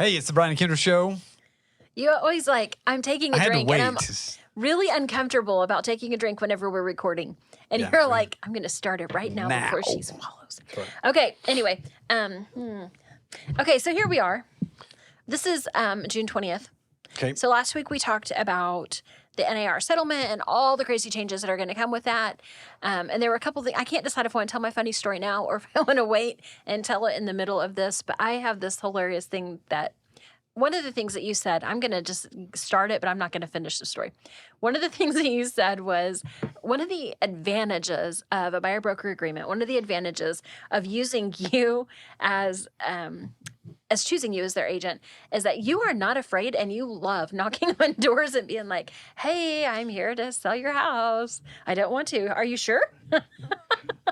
Hey, it's the Brian and Kindra show. You always I'm taking a I had drink to wait. and I'm really uncomfortable about taking a drink whenever we're recording. And Yeah, you're so- like, I'm going to start it right now before she swallows. Sorry. Okay, anyway. Okay, so here we are. This is June 20th. Okay. So last week we talked about the NAR settlement and all the crazy changes that are going to come with that. And there were a couple of things. I can't decide if I want to tell my funny story now or if I want to wait and tell it in the middle of this. But I have this hilarious thing that one of the things that you said, I'm going to just start it, but I'm not going to finish the story. One of the things that you said was one of the advantages of a buyer-broker agreement, one of the advantages of using you as choosing you as their agent is that you are not afraid and you love knocking on doors and being like, hey, I'm here to sell your house. I don't want to. Are you sure?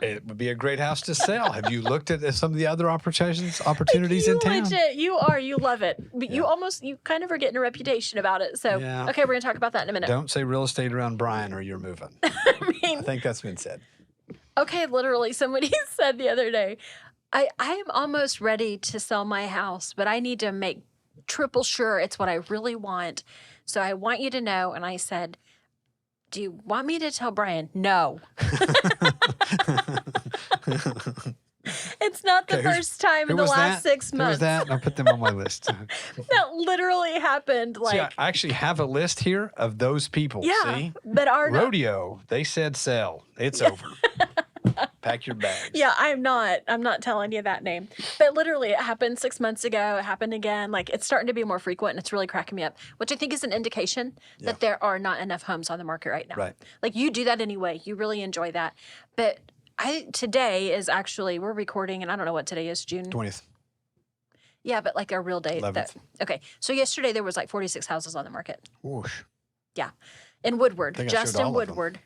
It would be a great house to sell. Have you looked at some of the other opportunities in town? Legit, you love it. But you kind of are getting a reputation about it. So, Yeah. Okay, we're going to talk about that in a minute. Don't say real estate around Brian or you're moving. I think that's been said. Okay, literally, somebody said the other day, I am almost ready to sell my house, but I need to make triple sure it's what I really want. So I want you to know. And I said, do you want me to tell Brian? No. It's not the first time in the last 6 months. Who was that? I'll put them on my list. That literally happened. See, I actually have a list here of those people. Yeah, See? but our Rodeo, they said sell. It's over. Pack your bags. Yeah, I'm not telling you that name. But literally it happened 6 months ago. It happened again. It's starting to be more frequent and it's really cracking me up, which I think is an indication that there are not enough homes on the market right now. Right. You do that anyway. You really enjoy that. But today is actually, we're recording and I don't know what today is, June 20th. Yeah, but a real date. 11th. Okay. So yesterday there was 46 houses on the market. Whoosh. Yeah. In Woodward, just in Woodward.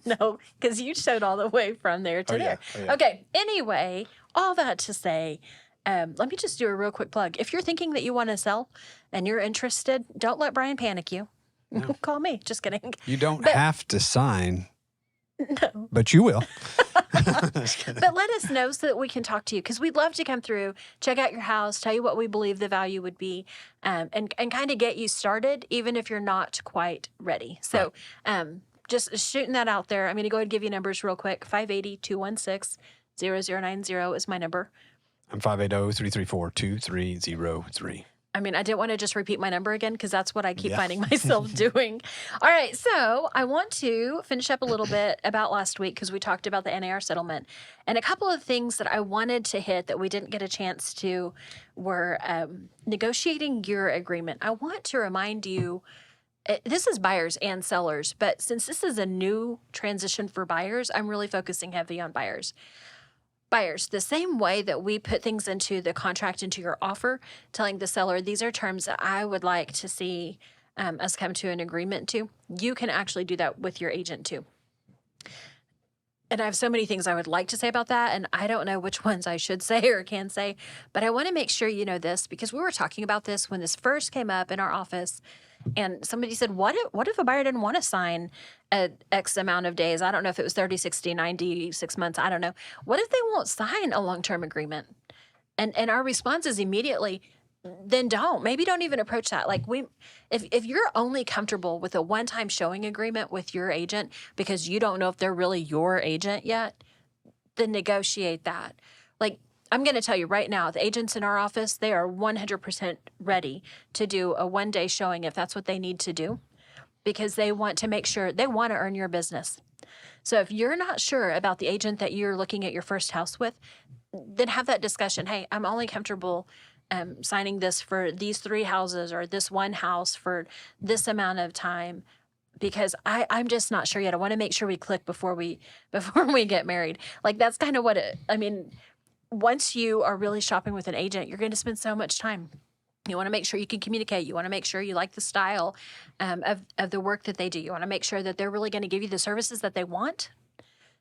No, because you showed all the way from there to there. Oh, yeah. Okay. Anyway, all that to say, let me just do a real quick plug. If you're thinking that you want to sell and you're interested, don't let Brian panic you. No. Call me. Just kidding. You don't have to sign. No. But you will. But let us know so that we can talk to you because we'd love to come through, check out your house, tell you what we believe the value would be, and kind of get you started, even if you're not quite ready. So just shooting that out there. I'm going to go ahead and give you numbers real quick. 580-216-0090 is my number. I'm 580-334-2303. I didn't want to just repeat my number again because that's what I keep finding myself doing. All right, so I want to finish up a little bit about last week because we talked about the NAR settlement. And a couple of things that I wanted to hit that we didn't get a chance to were negotiating your agreement. I want to remind you, this is buyers and sellers, but since this is a new transition for buyers, I'm really focusing heavy on buyers. Buyers, the same way that we put things into the contract, into your offer, telling the seller, these are terms that I would like to see us come to an agreement to, you can actually do that with your agent too. And I have so many things I would like to say about that, and I don't know which ones I should say or can say, but I want to make sure you know this because we were talking about this when this first came up in our office. And somebody said, what if a buyer didn't want to sign X amount of days? I don't know if it was 30, 60, 90, 6 months. I don't know. What if they won't sign a long-term agreement? And our response is immediately, then don't. Maybe don't even approach that. If you're only comfortable with a one-time showing agreement with your agent because you don't know if they're really your agent yet, then negotiate that. I'm going to tell you right now, the agents in our office, they are 100% ready to do a one-day showing if that's what they need to do because they want to make sure, they want to earn your business. So if you're not sure about the agent that you're looking at your first house with, then have that discussion. Hey, I'm only comfortable signing this for these 3 houses or this one house for this amount of time because I'm just not sure yet. I want to make sure we click before we get married. That's kind of what once you are really shopping with an agent, you're going to spend so much time. You want to make sure you can communicate. You want to make sure you like the style of the work that they do. You want to make sure that they're really going to give you the services that they want.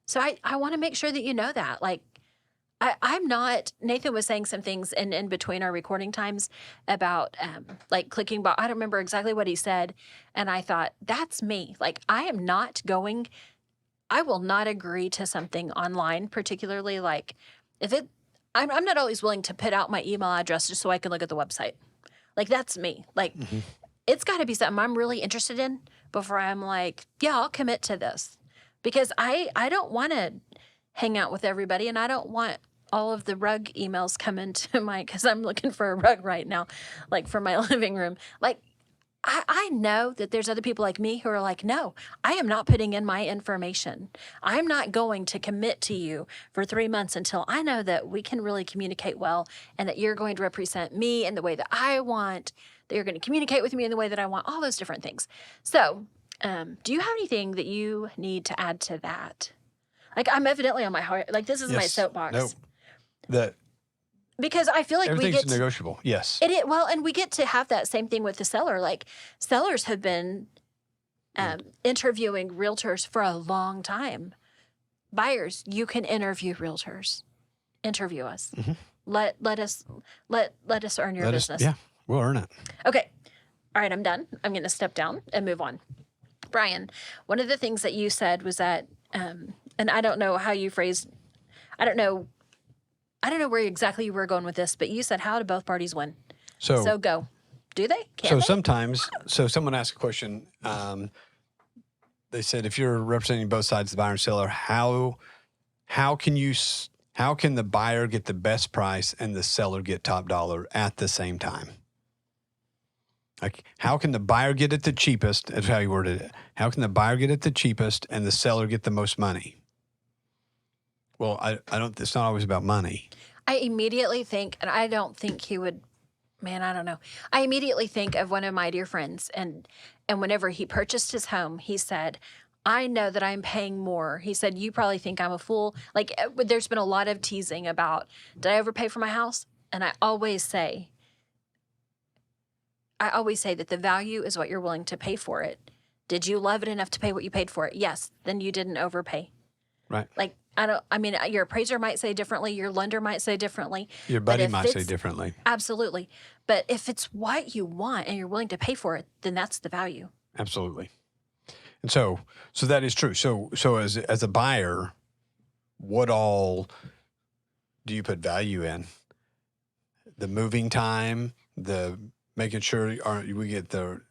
So I want to make sure that you know that. I'm not, Nathan was saying some things in between our recording times about clicking, I don't remember exactly what he said. And I thought, that's me. I will not agree to something online, particularly if it, I'm not always willing to put out my email address just so I can look at the website. Like, that's me. Like, it's got to be something I'm really interested in before I'm like, yeah, I'll commit to this. Because I don't want to hang out with everybody, and I don't want all of the rug emails coming to my, because I'm looking for a rug right now, like for my living room. Like, I know that there's other people like me who are like, no, I am not putting in my information. I'm not going to commit to you for 3 months until I know that we can really communicate well and that you're going to represent me in the way that I want, that you're going to communicate with me in the way that I want, all those different things. So, do you have anything that you need to add to that? Like, I'm evidently on my heart. Like, this is my soapbox. No, because I feel like everything's negotiable. Yes. Well, and we get to have that same thing with the seller. Like, sellers have been interviewing realtors for a long time. Buyers, you can interview realtors. Interview us. Let us earn your business. We'll earn it. Okay. All right, I'm done. I'm going to step down and move on. Brian, one of the things that you said was that, and I don't know how you phrased, I don't know where exactly you were going with this, but you said, how do both parties win? So go. Do they? Can they? Sometimes, someone asked a question. They said, if you're representing both sides, the buyer and seller, how can the buyer get the best price and the seller get top dollar at the same time? Like, how can the buyer get it the cheapest? That's how you worded it. How can the buyer get it the cheapest and the seller get the most money? Well, I don't. It's not always about money. I immediately think, and I don't think he would. Man, I don't know. I immediately think of one of my dear friends, and whenever he purchased his home, he said, "I know that I'm paying more." He said, "You probably think I'm a fool." Like, there's been a lot of teasing about, did I overpay for my house? And I always say that the value is what you're willing to pay for it. Did you love it enough to pay what you paid for it? Yes. Then you didn't overpay. Right. Like, your appraiser might say differently. Your lender might say differently. Your buddy might say differently. Absolutely. But if it's what you want and you're willing to pay for it, then that's the value. Absolutely. And so that is true. So as a buyer, what all do you put value in? The moving time, the making sure we get the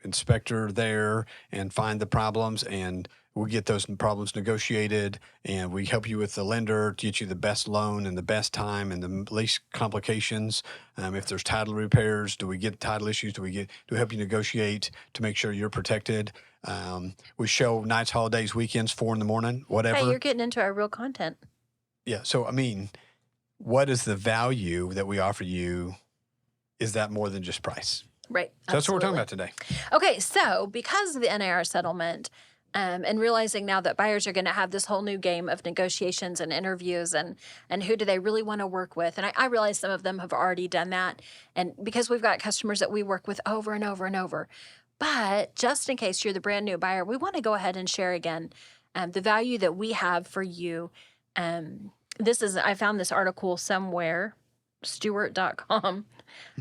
inspector there and find the problems, and we get those problems negotiated, and we help you with the lender to get you the best loan and the best time and the least complications. If there's title repairs, do we get title issues? Do we help you negotiate to make sure you're protected? We show nights, holidays, weekends, 4 a.m, whatever. Hey, you're getting into our real content. Yeah. So, what is the value that we offer you? Is that more than just price? Right. So that's what we're talking about today. Okay. So because of the NAR settlement, and realizing now that buyers are going to have this whole new game of negotiations and interviews and who do they really want to work with. And I realize some of them have already done that. And because we've got customers that we work with over and over and over. But just in case you're the brand new buyer, we want to go ahead and share again the value that we have for you. I found this article somewhere, Stewart.com.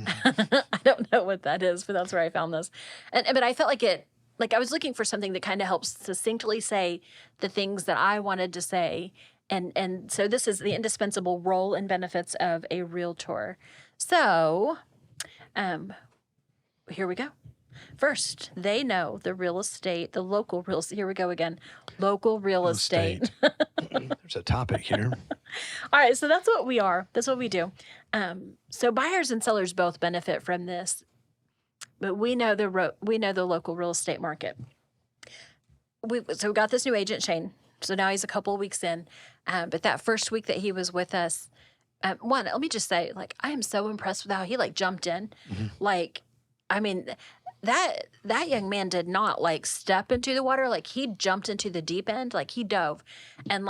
I don't know what that is, but that's where I found this. But I felt like I was looking for something that kind of helps succinctly say the things that I wanted to say. And so this is the indispensable role and benefits of a realtor. So here we go. First, they know the local real estate. Here we go again. Local real estate. There's a topic here. All right, so that's what we are. That's what we do. So buyers and sellers both benefit from this, but we know the local real estate market. We got this new agent, Shane. So now he's a couple of weeks in, but that first week that he was with us, let me just say, I am so impressed with how he jumped in. Mm-hmm. That young man did not step into the water. He jumped into the deep end. He dove. And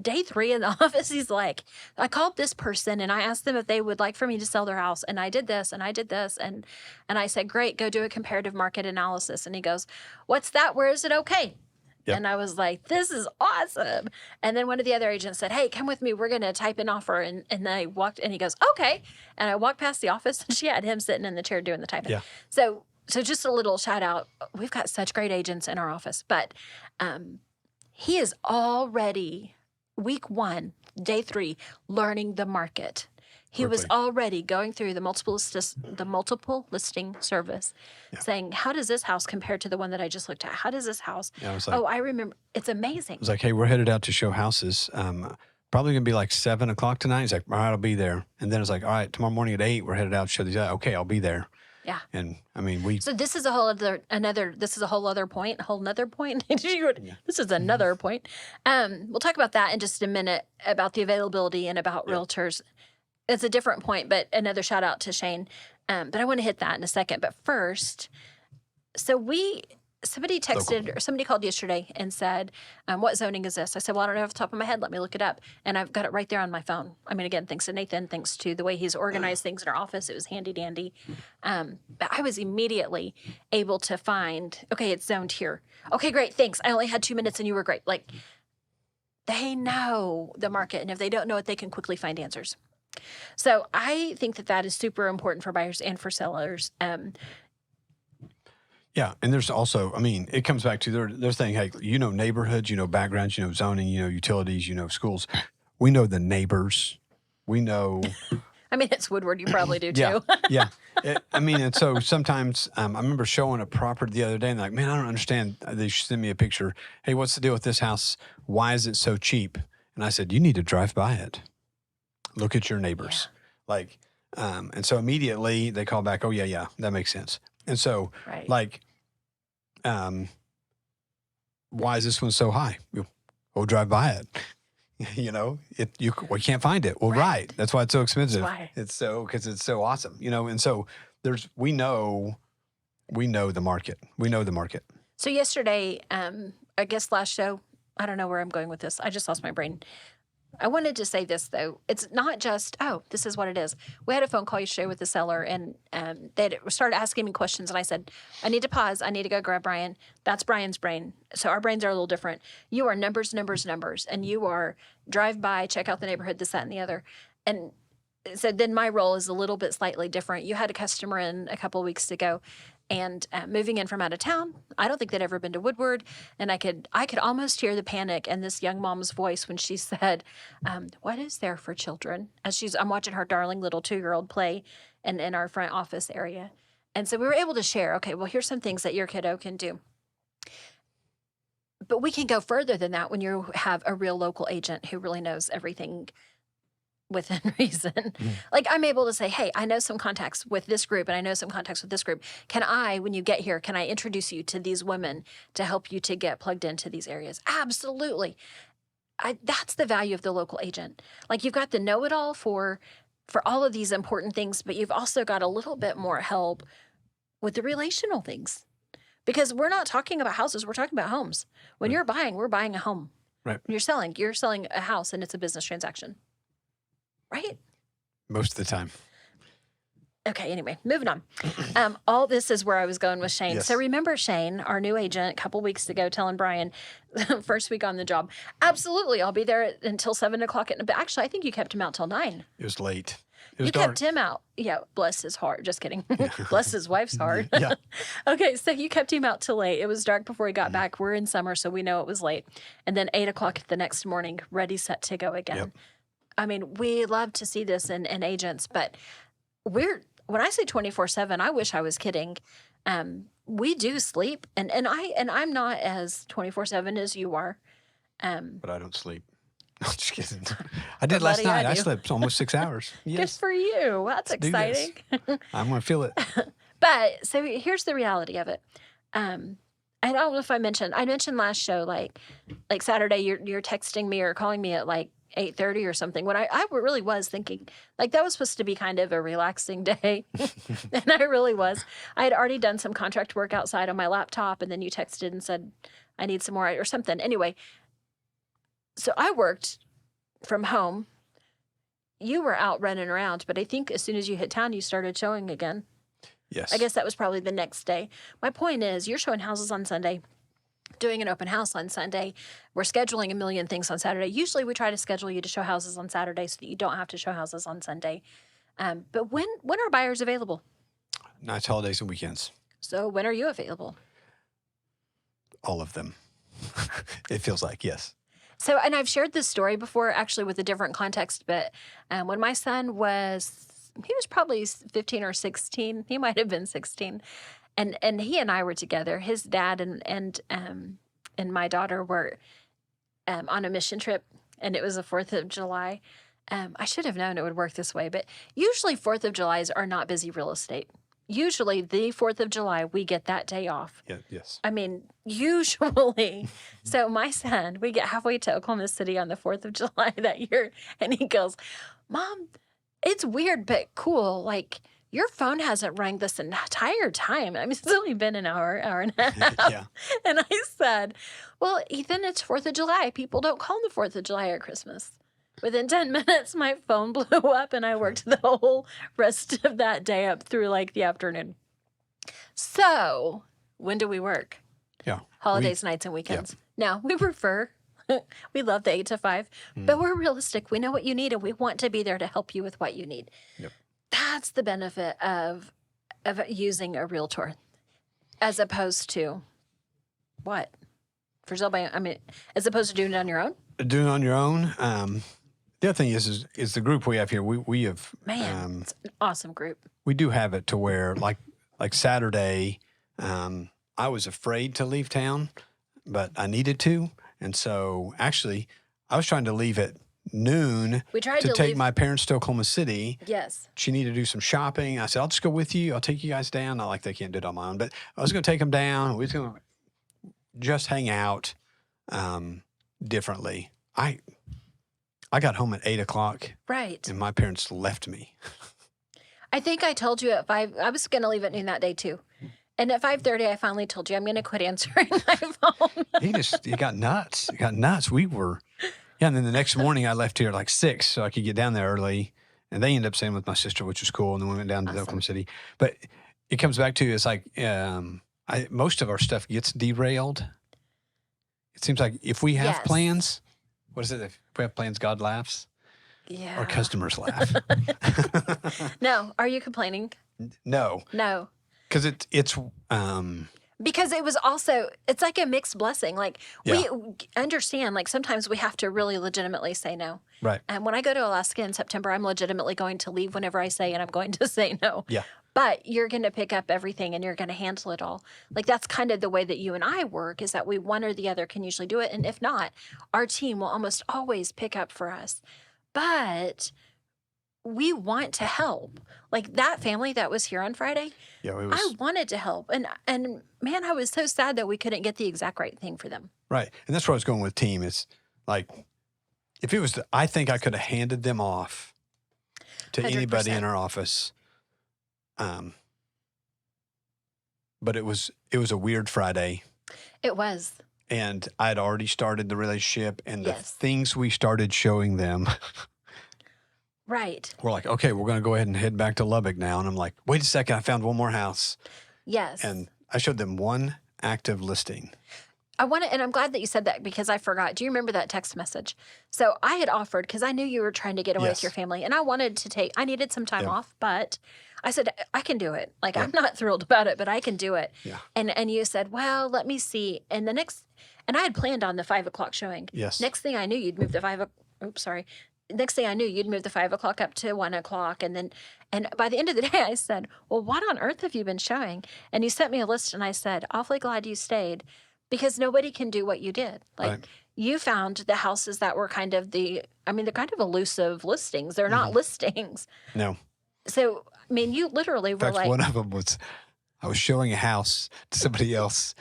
day 3 in the office, he's like, I called this person and I asked them if they would like for me to sell their house. And I did this and I did this. And I said, great, go do a comparative market analysis. And he goes, what's that? Where is it okay? Yep. And I was like, this is awesome. And then one of the other agents said, hey, come with me. We're going to type an offer. And I walked, and he goes, okay. And I walked past the office and she had him sitting in the chair doing the typing. Yeah. So just a little shout out. We've got such great agents in our office, but he is already week 1, day 3, learning the market. He was Quickly. already going through the multiple listing service, saying, how does this house compare to the one that I just looked at? How does this house? Yeah, I was like, Oh, I remember. It's amazing. I was like, hey, we're headed out to show houses. Probably gonna be like 7 o'clock tonight. He's like, all right, I'll be there. And then it's like, all right, tomorrow morning at 8, we're headed out to show these out. Okay, I'll be there. Yeah. And I mean, So this is a whole other this is a whole other point. This is another point. We'll talk about that in just a minute, about the availability and about realtors. It's a different point, but another shout out to Shane. But I want to hit that in a second. But first, somebody texted or somebody called yesterday and said, what zoning is this? I said, well, I don't know off the top of my head. Let me look it up. And I've got it right there on my phone. I mean, again, thanks to Nathan, thanks to the way he's organized things in our office. It was handy dandy. But I was immediately able to find, okay, it's zoned here. Okay, great. Thanks. I only had 2 minutes and you were great. Like, they know the market. And if they don't know it, they can quickly find answers. So I think that is super important for buyers and for sellers. Yeah, and there's also, I mean, it comes back to they're saying, hey, neighborhoods, backgrounds, zoning, utilities, schools. We know the neighbors. We know. I mean, it's Woodward. You probably do too. Yeah. And so sometimes I remember showing a property the other day and like, man, I don't understand. They send me a picture. Hey, what's the deal with this house? Why is it so cheap? And I said, you need to drive by it. Look at your neighbors. Yeah. And so immediately they call back, oh, yeah, that makes sense. And so, why is this one so high? We'll drive by it. We can't find it. Well, right. That's why it's so expensive. Because it's so awesome. And so we know the market. We know the market. So yesterday, I guess last show, I don't know where I'm going with this. I just lost my brain. I wanted to say this, though. It's not just, this is what it is. We had a phone call yesterday with the seller, and they started asking me questions, and I said, I need to pause. I need to go grab Brian. That's Brian's brain. So our brains are a little different. You are numbers, and you are drive by, check out the neighborhood, this, that, and the other. And so then my role is a little bit slightly different. You had a customer in a couple of weeks ago, and moving in from out of town. I don't think they'd ever been to Woodward, and I could almost hear the panic in this young mom's voice when she said, "What is there for children?" As I'm watching her darling little 2-year-old play in our front office area, and so we were able to share. Okay, well, here's some things that your kiddo can do. But we can go further than that when you have a real local agent who really knows everything within reason. Like, I'm able to say, hey, I know some contacts with this group and I know some contacts with this group. When you get here, can I introduce you to these women to help you to get plugged into these areas? Absolutely. That's the value of the local agent. Like, you've got the know-it-all for all of these important things, but you've also got a little bit more help with the relational things. Because we're not talking about houses, we're talking about homes. When you're buying, we're buying a home. Right. When you're selling a house, and it's a business transaction. Right? Most of the time. Okay, anyway, moving on. All this is where I was going with Shane. Yes. So remember Shane, our new agent, a couple weeks ago, telling Brian, first week on the job, absolutely, I'll be there until 7 o'clock. But actually, I think you kept him out till 9. It was late. It was you dark. kept him out. Yeah, bless his heart. Just kidding. Bless his wife's heart. Yeah. Okay, so you kept him out till late. It was dark before he got back. We're in summer, so we know it was late. And then 8 o'clock the next morning, ready, set to go again. Yep. I mean, we love to see this in agents, but when I say 24/7, I wish I was kidding. We do sleep, and I'm not as 24/7 as you are. But I don't sleep. No, just kidding. I did last night. I slept almost 6 hours. Yes. Good for you. That's exciting. I'm going to feel it. But so here's the reality of it. I don't know if I mentioned last show, like Saturday, you're texting me or calling me at like 8:30 or something, when I really was thinking, like, that was supposed to be kind of a relaxing day. And I really was. I had already done some contract work outside on my laptop, and then you texted and said, I need some more or something. Anyway, so I worked from home. You were out running around, but I think as soon as you hit town, you started showing again. Yes. I guess that was probably the next day. My point is, you're showing houses on Sunday, doing an open house on Sunday. We're scheduling a million things on Saturday. Usually we try to schedule you to show houses on Saturday so that you don't have to show houses on Sunday. But when are buyers available? Nights, holidays, and weekends. So when are you available? All of them. It feels like, yes. So, and I've shared this story before, actually, with a different context, but when my son he was probably 15 or 16. He might have been 16. And he and I were together. His dad and my daughter were on a mission trip, and it was the 4th of July. I should have known it would work this way, but usually 4th of Julys are not busy real estate. Usually the 4th of July, we get that day off. Yeah, yes. I mean, usually. So my son, we get halfway to Oklahoma City on the 4th of July that year, and he goes, Mom, it's weird, but cool. Like, your phone hasn't rang this entire time. I mean, it's only been an hour and a half. Yeah. And I said, well, Ethan, it's 4th of July. People don't call the 4th of July or Christmas. Within 10 minutes, my phone blew up, and I worked the whole rest of that day up through like the afternoon. So, when do we work? Yeah. Holidays, nights, and weekends. Now, we prefer, we love the 8 to 5, but we're realistic. We know what you need, and we want to be there to help you with what you need. Yep. That's the benefit of using a realtor, as opposed to what? For somebody, I mean, as opposed to doing it on your own? Doing it on your own. The other thing is the group we have here. We have It's an awesome group. we do have it to where like Saturday, I was afraid to leave town, but I needed to, and so actually I was trying to leave at noon We tried to to take leave. my parents to Oklahoma City. Yes. She needed to do some shopping. I said, I'll just go with you. I'll take you guys down. Not like they can't do it on my own, but I was going to take them down. We was going to just hang out differently. I got home at 8:00, Right. and my parents left me. I think I told you at 5. I was going to leave at noon that day too. And at 5:30, I finally told you I'm going to quit answering my phone. He got nuts. He got nuts. And then the next morning I left here at like 6 so I could get down there early. And they ended up staying with my sister, which was cool. And then we went down to Oklahoma City. But it comes back to, it's like most of our stuff gets derailed. It seems like if we have plans, what is it? If we have plans, God laughs. Yeah. Our customers laugh. No. Are you complaining? No. No. Because it's Because it was also, it's like a mixed blessing. Like, we understand, like, sometimes we have to really legitimately say no. right. And when I go to Alaska in September, I'm legitimately going to leave whenever I say, and I'm going to say no. Yeah. But you're going to pick up everything and you're going to handle it all. Like, that's kind of the way that you and I work, is that we one or the other can usually do it. And if not, our team will almost always pick up for us. But we want to help. Like, that family that was here on Friday, Yeah, it was I wanted to help. And man, I was so sad that we couldn't get the exact right thing for them. right. And that's where I was going with team. It's like, if it was, I think I could have handed them off to anybody in 100%. our office. But it was a weird Friday, It was. and I had already started the relationship, and the Yes. things we started showing them, Right. we're like, okay, we're going to go ahead and head back to Lubbock now. And I'm like, wait a second, I found one more house. Yes. And I showed them one active listing. I want to, and I'm glad that you said that because I forgot. Do you remember that text message? So I had offered, because I knew you were trying to get away with Yes. your family, and I needed some time Yeah. off, but I said, I can do it. Like, I'm not thrilled about it, but I can do it. Yeah. And you said, well, let me see. And I had planned on the 5:00 showing. Yes. Next thing I knew, you'd move the 5:00. Next thing I knew, you'd move the 5:00 up to 1:00. And by the end of the day, I said, well, what on earth have you been showing? And you sent me a list, and I said, awfully glad you stayed, because nobody can do what you did. Like, Right. you found the houses that were kind of they're kind of elusive listings. They're not listings. No. So, I mean, you literally In were fact, like, one of them was, I was showing a house to somebody else.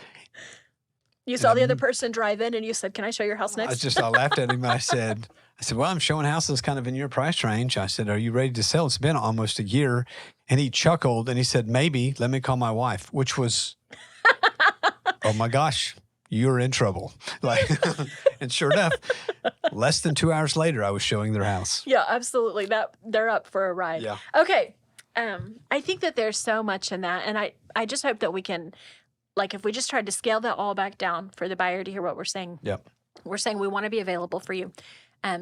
you saw the other person drive in and you said, can I show your house next? I laughed at him. I said, well, I'm showing houses kind of in your price range. I said, are you ready to sell? It's been almost a year. And he chuckled and he said, maybe, let me call my wife, which was, oh my gosh, you're in trouble. Like, and sure enough, less than 2 hours later, I was showing their house. Yeah, absolutely. They're up for a ride. Yeah. Okay. I think that there's so much in that. And I just hope that we can, like, if we just tried to scale that all back down for the buyer to hear what we're saying. Yep. We're saying we want to be available for you.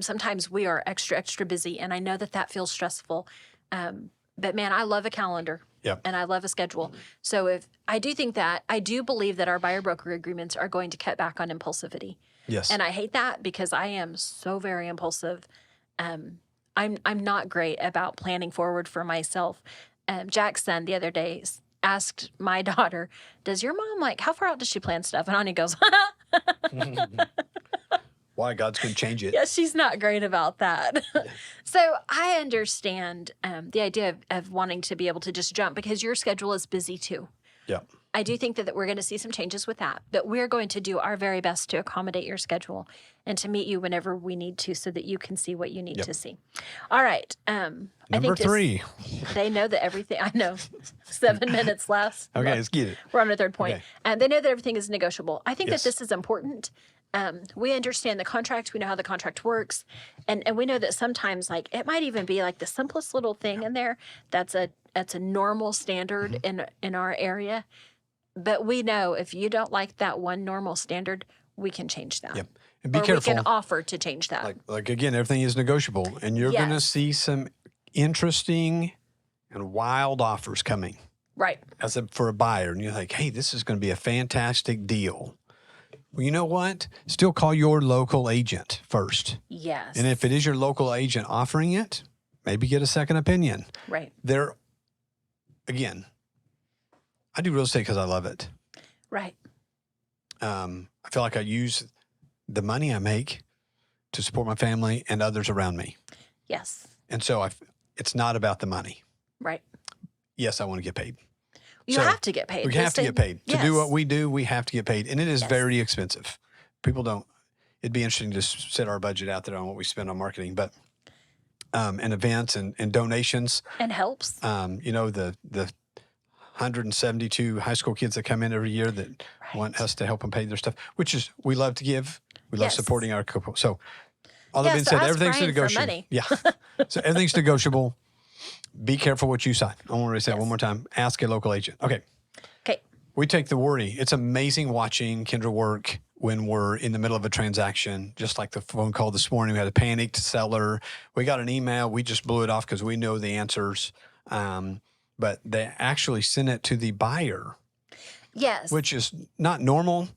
Sometimes we are extra, extra busy, and I know that feels stressful. But man, I love a calendar. Yep. And I love a schedule. So I do believe that our buyer broker agreements are going to cut back on impulsivity. Yes. And I hate that because I am so very impulsive. I'm not great about planning forward for myself. Jackson the other day asked my daughter, "Does your mom how far out does she plan stuff?" And Ani goes, Why God's going to change it. "Yeah, she's not great about that." Yeah. So I understand the idea of wanting to be able to just jump because your schedule is busy too. Yeah. I do think that we're going to see some changes with that, but we're going to do our very best to accommodate your schedule and to meet you whenever we need to so that you can see what you need to see. All right. Number 3. They know that everything, I know, 7 minutes left. Okay, let's get it. We're on our third point. Okay. And they know that everything is negotiable. I think Yes. that this is important. We understand the contract. We know how the contract works. And we know that sometimes it might even be the simplest little thing in there that's a normal standard in our area. But we know if you don't like that one normal standard, we can change that. Yep. And be or careful. we can offer to change that. Like again, everything is negotiable, and you're going to see some interesting and wild offers coming. Right. For a buyer, and you're like, hey, this is going to be a fantastic deal. Well, you know what? Still call your local agent first. Yes. And if it is your local agent offering it, maybe get a second opinion. Right. Again, I do real estate because I love it. Right. I feel like I use the money I make to support my family and others around me. Yes. And so it's not about the money. Right. Yes, I want to get paid. You have to get paid. We have to get paid. Yes. To do what we do, we have to get paid. And it is very expensive. People don't. It'd be interesting to set our budget out there on what we spend on marketing, but and events and donations. And helps. The 172 high school kids that come in every year that want us to help them pay their stuff, which is we love to give. We love supporting our couple. So all that being said, everything's negotiable. Yeah. So everything's negotiable. Be careful what you sign. I want to say that one more time. Ask a local agent. Okay. We take the worry. It's amazing watching Kindra work when we're in the middle of a transaction, just like the phone call this morning. We had a panicked seller. We got an email. We just blew it off because we know the answers. But they actually sent it to the buyer. Yes. Which is not normal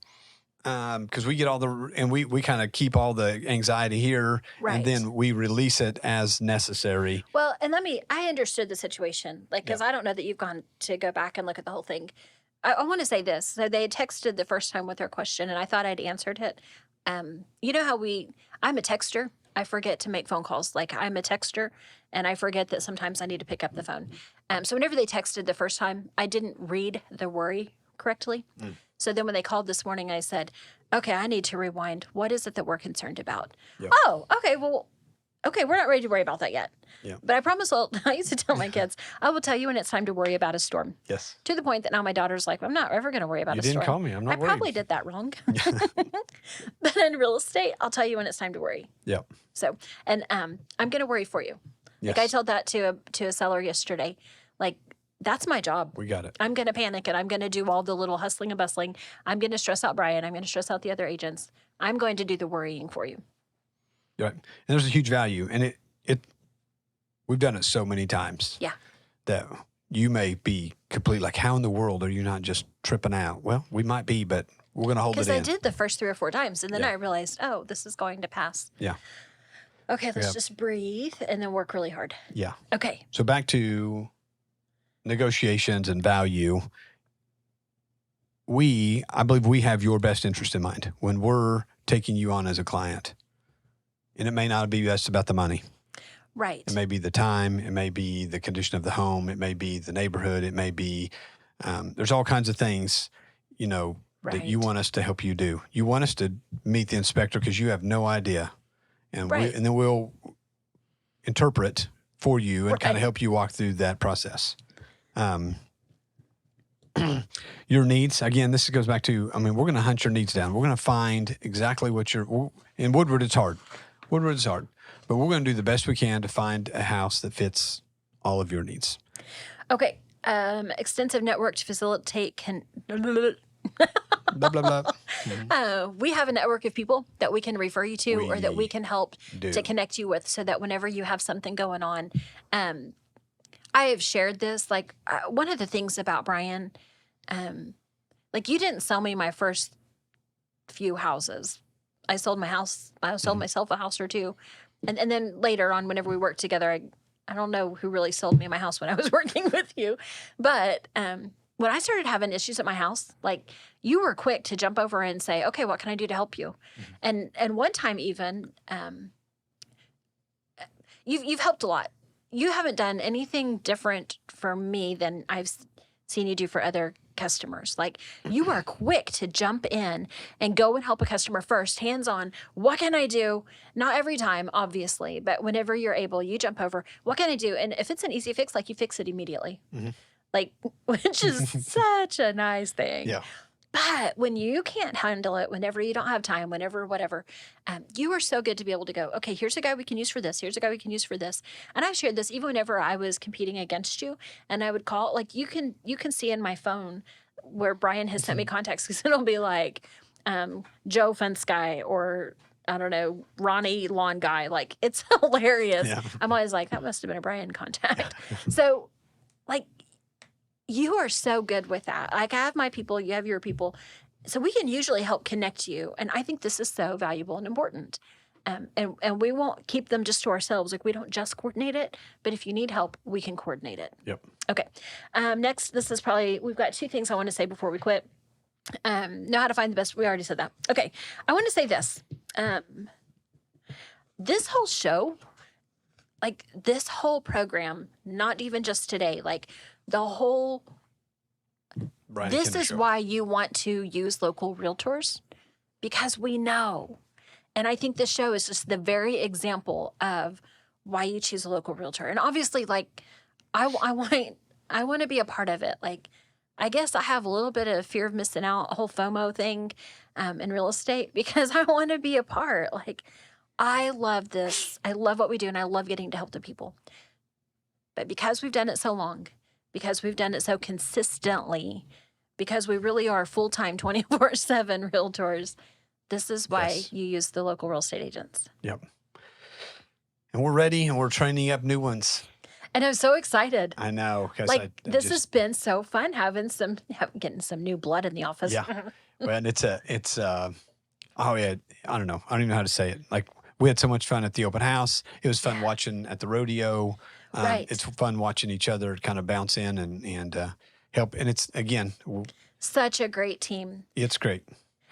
because we get and we kind of keep all the anxiety here. Right. And then we release it as necessary. Well, and I understood the situation, because I don't know that you've gone to go back and look at the whole thing. I want to say this. So they had texted the first time with their question, and I thought I'd answered it. You know how I'm a texter. I forget to make phone calls. I'm a texter, and I forget that sometimes I need to pick up the phone. So whenever they texted the first time, I didn't read the worry correctly. So then when they called this morning, I said, okay, I need to rewind. What is it that we're concerned about? Yep. Oh, okay. Well, okay, we're not ready to worry about that yet. Yeah. But I promise I used to tell my kids, I will tell you when it's time to worry about a storm. Yes. To the point that now my daughter's like, I'm not ever going to worry about a storm. You didn't call me. I'm not worried. I probably did that wrong. But in real estate, I'll tell you when it's time to worry. Yeah. So, and I'm going to worry for you. Yes. I told that to a seller yesterday. That's my job. We got it. I'm going to panic, and I'm going to do all the little hustling and bustling. I'm going to stress out Brian. I'm going to stress out the other agents. I'm going to do the worrying for you. Right. And there's a huge value. And we've done it so many times. Yeah. That you may be completely how in the world are you not just tripping out? Well, we might be, but we're going to hold it in. Because I did the first 3 or 4 times, and then I realized, oh, this is going to pass. Yeah. Okay, let's just breathe and then work really hard. Yeah. Okay. So back to negotiations and value. I believe we have your best interest in mind when we're taking you on as a client. And it may not be just about the money. Right. It may be the time. It may be the condition of the home. It may be the neighborhood. It may be, there's all kinds of things, that you want us to help you do. You want us to meet the inspector because you have no idea. And and then we'll interpret for you and kind of help you walk through that process. Your needs, again, this goes back to, we're going to hunt your needs down. We're going to find exactly what in Woodward, it's hard. But we're going to do the best we can to find a house that fits all of your needs. Okay. Extensive network to facilitate Blah, blah, blah. Mm-hmm. We have a network of people that we can refer you to or that we can help to connect you with so that whenever you have something going on, I have shared this, one of the things about Brian, you didn't sell me my first few houses. I sold my house. I sold myself a house or two. And then later on, whenever we worked together, I don't know who really sold me my house when I was working with you. But when I started having issues at my house, like you were quick to jump over and say, okay, what can I do to help you? And one time even, you've helped a lot. You haven't done anything different for me than I've seen you do for other customers. Like you are quick to jump in and go and help a customer first, hands on. What can I do? Not every time, obviously, but whenever you're able, you jump over. What can I do? And if it's an easy fix, like you fix it immediately. Like, which is such a nice thing. Yeah. But when you can't handle it, whenever you don't have time, whenever whatever, you are so good to be able to go, okay, here's a guy we can use for this. Here's a guy we can use for this. And I've shared this even whenever I was competing against you, and I would call, like you can see in my phone where Brian has sent me contacts, because it'll be like Joe Fence Guy or I don't know, Ronnie Lawn Guy. Like it's hilarious. Yeah. I'm always like, that must have been a Brian contact. So like, you are so good with that. Like I have my people, you have your people. So we can usually help connect you. And I think this is so valuable and important. And we won't keep them just to ourselves. Like we don't just coordinate it, but if you need help, we can coordinate it. Yep. Okay. Next, this is probably, we've got two things I want to say before we quit. Know how to find the best. We already said that. Okay. I want to say this. This whole show, like this whole program, not even just today, like the whole, Brian this Kindra is show. why you want to use local realtors, because we know. And I think this show is just the very example of why you choose a local realtor. And obviously, like, I want to be a part of it. Like, I guess I have a little bit of fear of missing out, a whole FOMO thing in real estate, because I want to be a part. Like, I love this. I love what we do, and I love getting to help the people. But because we've done it so long, because we've done it so consistently, because we really are full-time 24/7 realtors, this is why you use the local real estate agents. Yep. And we're ready, and we're training up new ones. And I'm so excited. I know. Like this has been so fun getting some new blood in the office. Yeah. Well, and it's oh yeah, I don't know. I don't even know how to say it. Like we had so much fun at the open house. It was fun watching at the rodeo. Right. It's fun watching each other kind of bounce in and help. And it's, again, such a great team. It's great.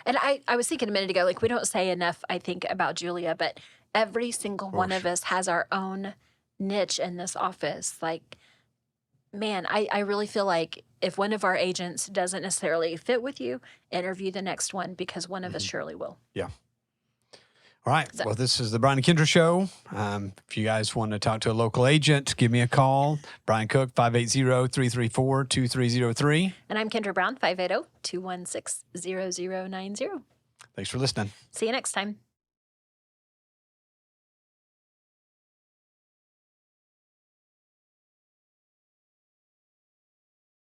And I was thinking a minute ago, like we don't say enough, I think, about Julia, but every single one of us has our own niche in this office. Like, man, I really feel like if one of our agents doesn't necessarily fit with you, interview the next one, because one of us surely will. Yeah. All right. So, well, this is the Brian and Kindra Show. If you guys want to talk to a local agent, give me a call. Brian Cook, 580-334-2303. And I'm Kindra Brown, 580-216-0090. Thanks for listening. See you next time.